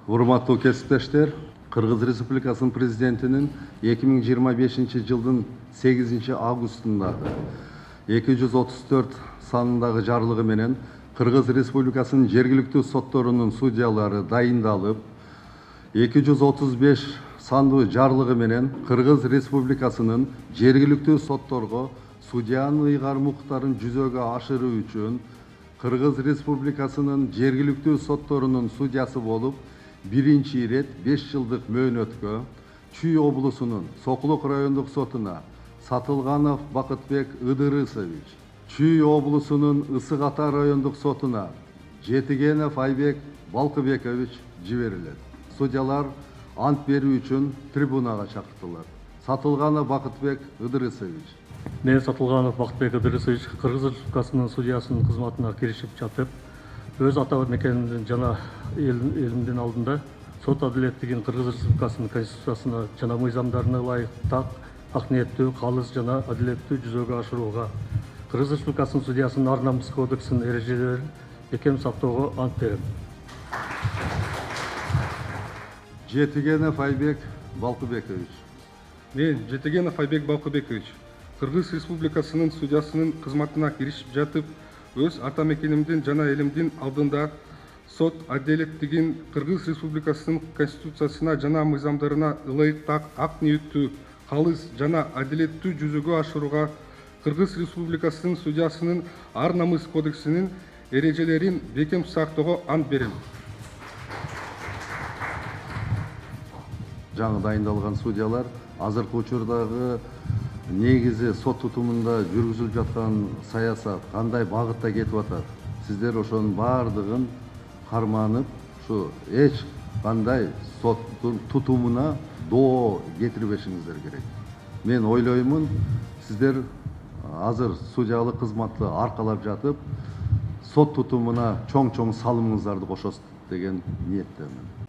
Урматтуу кесиптештер, Кыргыз Республикасынын президентинин 2025-жылдын 8-августундагы 234 санындагы жарлыгы менен Кыргыз Республикасынын жергиликтүү сотторунун судьялары дайындалып, 235 сандуу жарлыгы менен Кыргыз Республикасынын жергиликтүү сотторго судьянын ыйгарым укуктарын жүзөгө ашыруу үчүн Кыргыз Республикасынын жергиликтүү сотторунун судьясы болуп, биринчи ирет 5 жылдык мөөнөткө Чүй облусунун Сокулук райондук сотуна Сатылганов Бакытбек Ыдырысович, Чүй облусунун Ысык Ата райондук сотуна Жетигенов Айбек Балкыбекович жиберилет. Судьялар ант берүү үчүн трибунага чакыртылат. Сатылганов Бакытбек Ыдырысович. Мен Сатылганов Бакытбек Ыдырысович Кыргыз Республикасынын судьясынын кызматына киришип жатып, өз ата мекенимдин жана элимдин алдында сот адилеттигин Кыргыз Республикасынын конституциясына жана мыйзамдарына ылайык так, ак ниеттүү, калыс жана адилеттүү жүзөгө ашырууга, Кыргыз Республикасынын судьясынын ар намус кодексинин эрежелерин бекем сактоого ант берем. Жетигенов Айбек Балкыбекович. Мен Жетигенов Айбек Балкыбекович Кыргыз Республикасынын судьясынын кызматына киришип жатып, өз ата мекенимдин жана элимдин алдында сот адилеттигин Кыргыз Республикасынын конституциясына жана мыйзамдарына ылайык так, ак ниеттүү, калыс жана адилеттүү жүзөгө ашырууга, Кыргыз Республикасынын судьясынын ар намыс кодексинин эрежелерин бекем сактоого ант берем. Жаңы дайындалган судьялар азыркы учурдагы негизи сот тутумунда жүргүзүлүп жаткан саясат кандай багытта кетип атат? Сиздер ошонун баардыгын карманып, ушу эч кандай сот тутумуна доо кетирбешиңиздер керек. Мен ойлоймун, сиздер азыр судьялык кызматты аркалап жатып, сот тутумуна чоң салымыңыздарды кошосуз деген ниеттемин.